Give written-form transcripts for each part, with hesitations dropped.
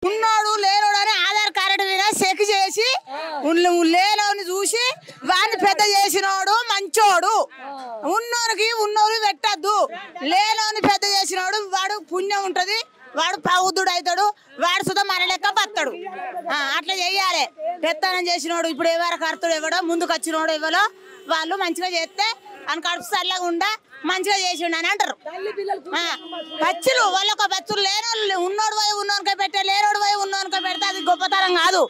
ఉన్నోడు లేనోడు అని ఆధార్ కార్డు మీద చెక్ చేసి లేనోని చూసి వాడిని పెద్ద చేసినోడు మంచోడు. ఉన్నోనికి ఉన్నోరు పెట్టద్దు. లేనోని పెద్ద చేసినోడు వాడు పుణ్యం ఉంటది, వాడు ప్రబుద్ధుడు అవుతాడు, వాడు సుధా మన లెక్క బతాడు. అట్లా చెయ్యాలి. పెత్తనం చేసినోడు ఇప్పుడు ఎవరు కర్తుడు ఎవడో ముందుకు వచ్చినోడు ఎవరో వాళ్ళు మంచిగా చేస్తే అని కడుపు చల్లగా ఉండా మంచిగా చేసిండు అని అంటారు. బచ్చులు వాళ్ళొక బచ్చులు లేనోళ్ళు ఉన్నోడు పోయి ఉన్నోనికే పెట్టే, లేనోడు పోయి ఉన్నోనికే పెడితే అది గొప్పతనం కాదు.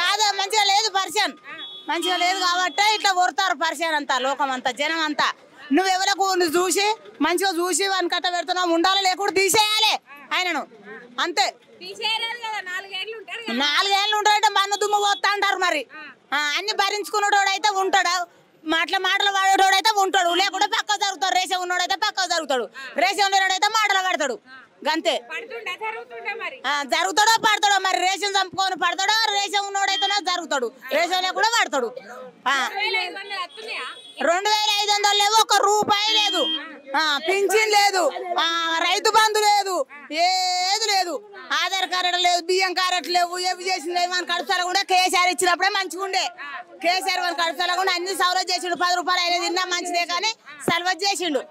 బాధ మంచిగా లేదు, పరిచయం మంచిగా లేదు కాబట్టి ఇట్లా కొడతారు పరిచయం అంతా, లోకం అంతా, జనం అంతా. నువ్వెవరకు చూసి మంచిగా చూసి వాని కట్ట పెడుతున్నావు, ఉండాలి లేకుండా తీసేయాలి ఆయనను అంతే. 4 ఏళ్ళు ఉంటాడంటే మన్ను దుమ్ము పోతా అంటారు. మరి అన్ని భరించుకునేటోడు అయితే ఉంటాడు, మాటలు వాడేటోడు అయితే ఉంటాడు, లేకుండా పక్క జరుగుతాడు. రేషం ఉన్నోడు అయితే పక్క జరుగుతాడు, రేషం లేనోడు అయితే మాటలు పడతాడు. గంతే జరుగుతాడో పడతాడో. మరి రేషన్ చంపుకొని పడతాడో, రేషన్ ఉన్నోడైతేనే జరుగుతాడు, రేషన్ లేకుండా పడతాడు. 2500 లేవు, 1 రూపాయి లేదు, పింఛన్ లేదు, రైతు బంధు లేదు, ఏది లేదు, ఆధార్ కార్డు లేదు, బియ్యం కార్డు లేవు, ఏవి చేసింది మన కడుపుల కూడా కేసీఆర్ ఇచ్చినప్పుడే మంచిగా ఉండే. కేసీఆర్ మన కడుపుల కూడా అన్ని సౌలభ్యం చేసిండు. 10 రూపాయలు అయినా తిన్నా మంచిదే కానీ సర్వత్ చేసిండు.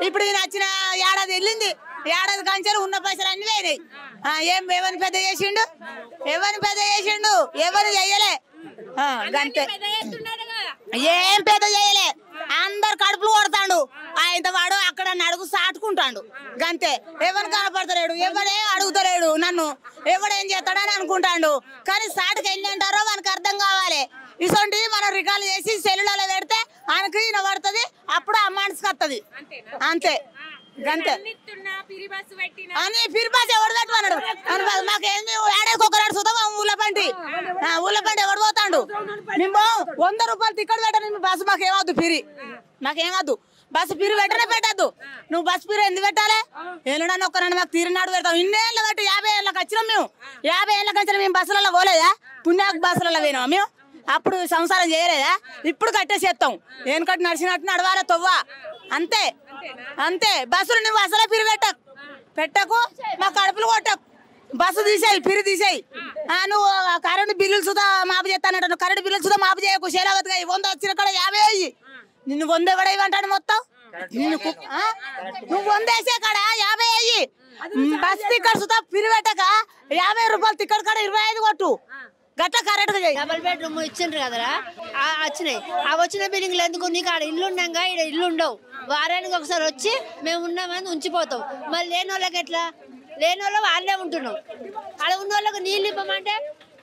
ఇప్పుడు ఈయన వచ్చిన ఏడాది వెళ్ళింది, ఏడాది కంచెలు ఉన్న పైసలు అన్ని పోయినాయి. ఎవరిని పెద్ద చేసిండు, ఎవరిని పెద్ద చేసిండు, ఎవరు చెయ్యలే. గంతే, ఏం పెద్ద చేయలే. అందరు కడుపులు కొడతాడు. ఆయన వాడు అక్కడ అడుగు సాటుకుంటాడు. గంతే, ఎవరు కనపడతలేడు, ఎవరే అడుగుతలేడు, నన్ను ఎవడేం చేస్తాడని అనుకుంటాడు. కానీ సాటుకు ఎన్ని అంటారో మనకు అర్థం కావాలి. ఇసొంటి మనం రికార్డు చేసి సెల్లులలో పెడితే ఆయనకి వినబడుతుంది, అప్పుడు ఆ మనసుకు వస్తుంది. అంతే గంతే. అని ఫిర్బాస్ ఎవడు పెట్టమన్నాడు మాకేంది, ఏడాదికి ఒకనాడు చూద్దాం. ఊళ్ళ పండి ఎవడు పోతాడు. మేము 100 రూపాయలు టికెట్ పెట్టను బస్సు, మాకేమద్దు పిరి, మాకేమద్దు బస్సు పిరి పెట్టనే పెట్టద్దు. నువ్వు బస్సు పిరి ఎందుకు పెట్టాలి? ఏళ్ళని ఒక్కనన్నా మాకు తీరినాడు పెడతాం. ఇన్నేళ్ళ బట్టి 50 ఏళ్ళకి వచ్చినాం మేము. 50 ఏళ్ళకి వచ్చినా మేము బస్సులలో పోలేదా? పుణ్యాకు బస్సులలో పోయినాం మేము. అప్పుడు సంసారం చేయలేదా? ఇప్పుడు కట్టేసేస్తాం. ఏనుకట్టు నడిచినట్టు నడవాలి తొవ్వ. అంతే అంతే. బస్సులు నువ్వు అసలే పిరి పెట్టకు, మా కడుపులు కొట్టకు. బస్సు తీసేయి, పిరి తీసేయి. నువ్వు కరెంటు బిల్లులు సుధా మాపు చేస్తానంట. నువ్వు కరెంటు బిల్లులు సుధా మాపు చేయకు. శేలావతిగా 100 వచ్చిన కాడ 50 అయ్యి నిన్ను 100 ఎవడేమంటాడు మొత్తం. నువ్వు 100 వేసే కాడ 50 అయ్యి. బస్సు టికెట్ సుధా పిరి పెట్టక 50 రూపాయలు టికెట్ కాడ 25 కొట్టు. గట్ట కరెక్ట్ గా డబుల్ బెడ్రూమ్ ఇచ్చిండ్రు కదరా, వచ్చినాయి. ఆ వచ్చిన బిల్డింగ్లు ఎందుకు? నీకు ఆడ ఇల్లు ఉన్నాగా, ఇక్కడ ఇల్లు ఉండవు. వారానికి ఒకసారి వచ్చి మేము ఉన్నామని ఉంచిపోతాం. మరి లేని వాళ్ళకి ఎట్లా? లేని వాళ్ళు వాళ్ళే ఉంటున్నాం. ఆడ ఉన్న వాళ్ళకి నీళ్ళు ఇవ్వమంటే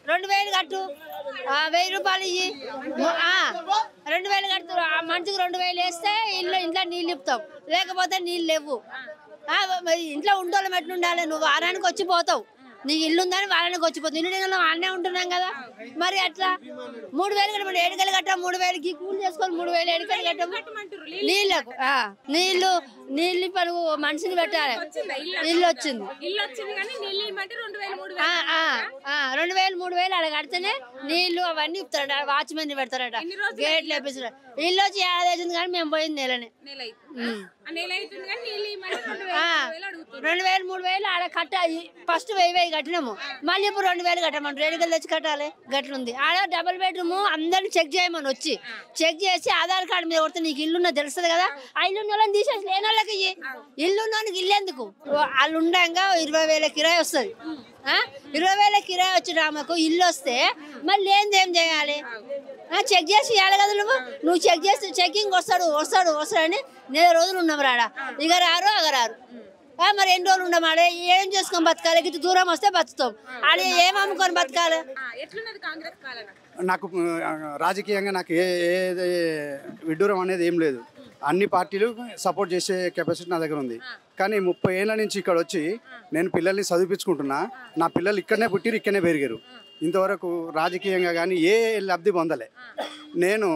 2000 కట్టు, 1000 రూపాయలు ఇయ్యి, 2000 కట్టు. మనిషికి 2000 వేస్తే ఇంట్లో నీళ్ళు ఇస్తాం, లేకపోతే నీళ్ళు లేవు. మరి ఇంట్లో ఉండోళ్ళం ఎట్లుండాలి? నువ్వు వారానికి వచ్చి పోతావు, నీకు ఇల్లు ఉందని వారానికి వచ్చిపోతుంది. ఇల్లు నేను వాళ్ళనే ఉంటున్నాం కదా. మరి అట్లా 3000 కట్టమంటే 7 కట్టాం. 3000కి కూలి చేసుకొని 3000 7 కట్టము. నీళ్ళకు నీళ్ళు పనులు మనిషిని పెట్టాలి. ఇల్లు వచ్చింది 2000 3000 అలా కడితేనే నీళ్లు అవన్నీ ఇస్తారట. వాచ్మెన్ పెడతారట, గేట్లు వేపిస్తారు. ఇల్లు వచ్చి ఏడాది అవుతుంది కానీ మేము పోయింది నెలనే. 2000 3000 ఆడ కట్టాలి. ఫస్ట్ 1000 కట్టినాము, మళ్ళీ ఇప్పుడు 2000 కట్టమంటారు. 7 తెచ్చి కట్టాలి. గట్లుంది ఆడ. డబుల్ బెడ్రూమ్ అందరిని చెక్ చేయమని వచ్చి చెక్ చేసి ఆధార్ కార్డు మీద కొడితే నీకు ఇల్లున్నా తెలుస్తుంది కదా. ఆ ఇల్లు వాళ్ళని తీసేసి లేని వాళ్ళకి ఇల్లున్నోనికి ఇల్లు ఎందుకు? వాళ్ళు ఉండగా 20,000 కిరాయి వస్తుంది. 20,000 కిరాయి వచ్చి రామకు ఇల్లు వస్తే మళ్ళీ ఏంది ఏం చేయాలి? చెక్ చేసి ఇవ్వాలి కదా. నువ్వు చెక్ చేసి చెకింగ్ వస్తాడని 4 రోజులు ఉన్నాం రాడా. ఇక రారు అగరారు. మరి ఎన్ని రోజులు ఉండమాడే? ఏం చేసుకొని బతకాలి? ఇటు దూరం వస్తే బతుకుతాం, అది ఏం అమ్ముకొని బతకాలి? నాకు రాజకీయంగా నాకు ఏ విడ్డూరం అనేది ఏం లేదు. అన్ని పార్టీలు సపోర్ట్ చేసే కెపాసిటీ నా దగ్గర ఉంది. కానీ 30 ఏళ్ళ నుంచి ఇక్కడ వచ్చి నేను పిల్లల్ని చదివించుకుంటున్నా. నా పిల్లలు ఇక్కడనే పుట్టిరు, ఇక్కడనే పెరిగారు. ఇంతవరకు రాజకీయంగా కానీ ఏ లబ్ధి పొందలే. నేను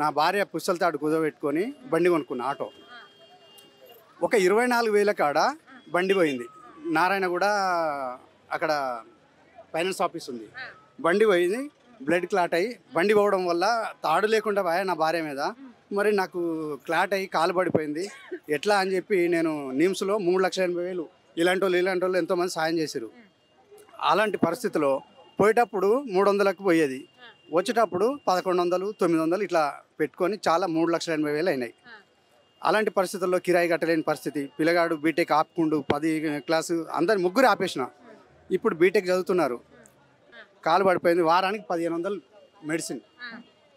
నా భార్య పుస్తల తాడు కుదబెట్టుకొని బండి కొనుక్కున్నా, ఆటో. ఒక 24,000 కాడ బండి పోయింది. నారాయణ కూడా అక్కడ ఫైనాన్స్ ఆఫీస్ ఉంది. బండి పోయింది, బ్లడ్ క్లాట్ అయ్యి బండి పోవడం వల్ల తాడు లేకుండా పోయా నా భార్య మీద. మరి నాకు క్లాట్ అయ్యి కాలు పడిపోయింది. ఎట్లా అని చెప్పి నేను నిమ్స్లో 3,80,000 ఇలాంటి వాళ్ళు ఎంతోమంది సాయం చేశారు. అలాంటి పరిస్థితిలో పోయేటప్పుడు 300లకు పోయేది, వచ్చేటప్పుడు 1100, 900 ఇట్లా పెట్టుకొని చాలా 3,80,000 అయినాయి. అలాంటి పరిస్థితుల్లో కిరాయి కట్టలేని పరిస్థితి. పిల్లగాడు బీటెక్ ఆపుకుండు, 10 క్లాసు అందరు ముగ్గురు ఆపేసిన. ఇప్పుడు బీటెక్ చదువుతున్నారు. కాలు పడిపోయింది, వారానికి 1500 మెడిసిన్,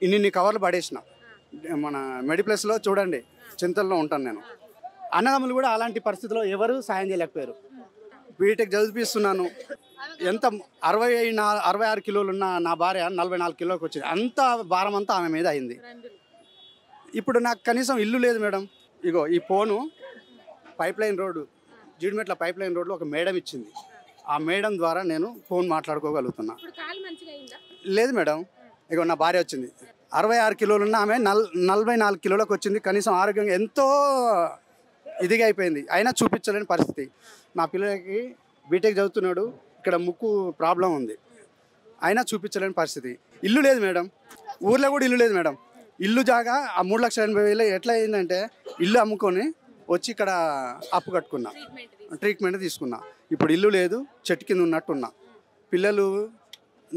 ఇన్ని కవర్లు పడేసిన. మన మెడిప్లస్లో చూడండి, చింతల్లో ఉంటాను నేను. అన్నదమ్ములు కూడా అలాంటి పరిస్థితిలో ఎవరు సాయం చేయలేకపోయారు. బీటెక్ చదివిస్తున్నాను. ఎంత 66 కిలోలు ఉన్న నా భార్య 44 కిలోకి వచ్చింది. అంత భారం అంతా ఆమె మీద అయింది. ఇప్పుడు నాకు కనీసం ఇల్లు లేదు మేడం. ఇగో ఈ phone pipe line road, Jeedimetla pipe line రోడ్లో ఒక మేడం ఇచ్చింది. ఆ మేడం ద్వారా నేను ఫోన్ మాట్లాడుకోగలుగుతున్నా. లేదు మేడం, ఇగో నా భార్య వచ్చింది. 66 కిలోలు ఉన్న ఆమె 44 కిలోలకు వచ్చింది. కనీసం ఆరోగ్యంగా ఎంతో ఇదిగా అయిపోయింది. అయినా చూపించలేని పరిస్థితి. నా పిల్లలకి బీటెక్ చదువుతున్నాడు, ఇక్కడ ముక్కు ప్రాబ్లం ఉంది, అయినా చూపించలేని పరిస్థితి. ఇల్లు లేదు మేడం, ఊర్లో కూడా ఇల్లు లేదు మేడం. ఇల్లు జాగా ఆ 3,80,000 ఎట్లా అయిందంటే ఇల్లు అమ్ముకొని వచ్చి ఇక్కడ అప్పు కట్టుకున్నా, ట్రీట్మెంట్ తీసుకున్నా. ఇప్పుడు ఇల్లు లేదు, చెట్టు కింద ఉన్నట్టున్నా. పిల్లలు,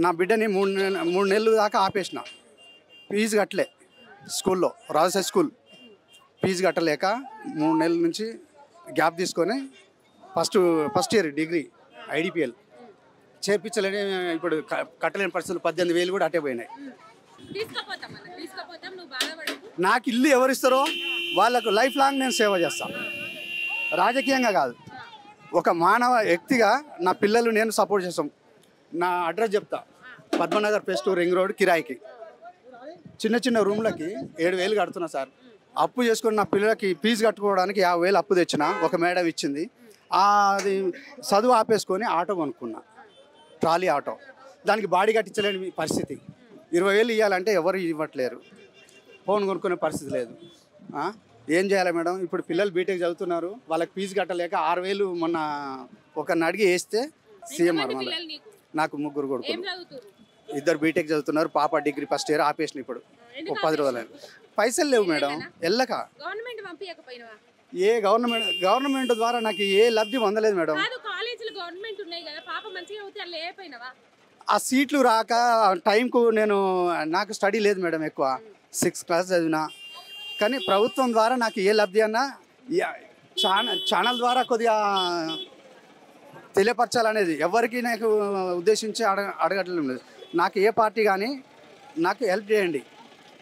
నా బిడ్డని 3 నెలలు దాకా ఆపేసిన. ఫీజు కట్టలే స్కూల్లో, రాజశేఖర్ స్కూల్ ఫీజు కట్టలేక 3 నెలల నుంచి గ్యాప్ తీసుకొని ఫస్ట్ ఇయర్ డిగ్రీ ఐడిపిఎల్ చేర్పించలేని, ఇప్పుడు కట్టలేని పరిస్థితులు 18,000 కూడా అట్టే పోయినాయి. నాకు ఇల్లు ఎవరిస్తారో వాళ్ళకు లైఫ్ లాంగ్ నేను సేవ చేస్తాను. రాజకీయంగా కాదు, ఒక మానవ వ్యక్తిగా నా పిల్లలు నేను సపోర్ట్ చేస్తాం. నా అడ్రస్ చెప్తా, పద్మనగర్ ఫేస్ 2 రింగ్ రోడ్ కిరాయికి. చిన్న రూమ్లకి 7,000 కడుతున్నా సార్. అప్పు చేసుకొని నా పిల్లలకి ఫీజు కట్టుకోవడానికి 50,000 అప్పు తెచ్చిన. ఒక మేడం ఇచ్చింది. అది చదువు ఆపేసుకొని ఆటో కొనుక్కున్నా, ట్రాలీ ఆటో. దానికి బాడీ కట్టించలేని పరిస్థితి. 20,000 ఇవ్వాలంటే ఎవరు ఇవ్వట్లేరు. ఫోన్ కొనుక్కునే పరిస్థితి లేదు. ఏం చేయాలి మేడం? ఇప్పుడు పిల్లలు బీటెక్ చదువుతున్నారు, వాళ్ళకి ఫీజు కట్టలేక 6,000 మొన్న ఒకరిని అడిగి వేస్తే సీఎం అన్నమాట. నాకు 3 కొడుకులు, 2 బీటెక్ చదువుతున్నారు. పాప డిగ్రీ ఫస్ట్ ఇయర్ ఆపేసిన. ఇప్పుడు 10 రోజులు పైసలు లేవు మేడం. వెళ్ళక ఏ గవర్నమెంట్ ద్వారా నాకు ఏ లబ్ధి పొందలేదు మేడం. ఆ సీట్లు రాక టైంకు నాకు స్టడీ లేదు మేడం. ఎక్కువ 6th క్లాస్ చదివినా, కానీ ప్రభుత్వం ద్వారా నాకు ఏ లబ్ధి అన్నా ఛానల్ ద్వారా కొద్దిగా తెలియపరచాలనేది ఎవరికి నాకు ఉద్దేశించి అడగట్లేదు లేదు. నాకు ఏ పార్టీ కానీ నాకు హెల్ప్ చేయండి.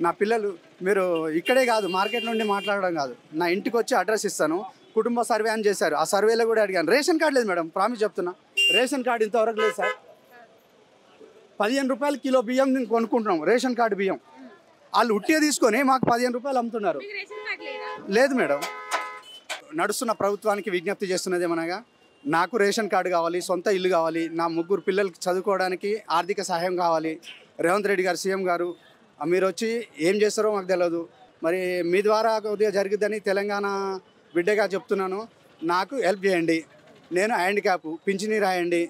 నా పిల్లలు, మీరు ఇక్కడే కాదు మార్కెట్ నుండి మాట్లాడడం కాదు, నా ఇంటికి వచ్చి అడ్రస్ ఇస్తాను. కుటుంబ సర్వే అని చేశారు, ఆ సర్వేలో కూడా అడిగాను. రేషన్ కార్డు లేదు మేడం, ప్రామిస్ చెప్తున్నా. రేషన్ కార్డు ఇంతవరకు లేదు సార్. 15 రూపాయలు కిలో బియ్యం కొనుక్కుంటున్నాం, రేషన్ కార్డు బియ్యం. వాళ్ళు ఉట్టిగా తీసుకొని మాకు 15 రూపాయలు అమ్ముతున్నారు. లేదు మేడం. నడుస్తున్న ప్రభుత్వానికి విజ్ఞప్తి చేస్తున్నది ఏమనగా, నాకు రేషన్ కార్డు కావాలి, సొంత ఇల్లు కావాలి, నా 3 పిల్లలకి చదువుకోవడానికి ఆర్థిక సహాయం కావాలి. రేవంత్ రెడ్డి గారు, సీఎం గారు, మీరు వచ్చి ఏం చేస్తారో మాకు తెలియదు. మరి మీ ద్వారా కొద్దిగా జరిగిద్దని తెలంగాణ బిడ్డగా చెప్తున్నాను. నాకు హెల్ప్ చేయండి. నేను హ్యాండిక్యాప్, పింఛనీ రాయండి.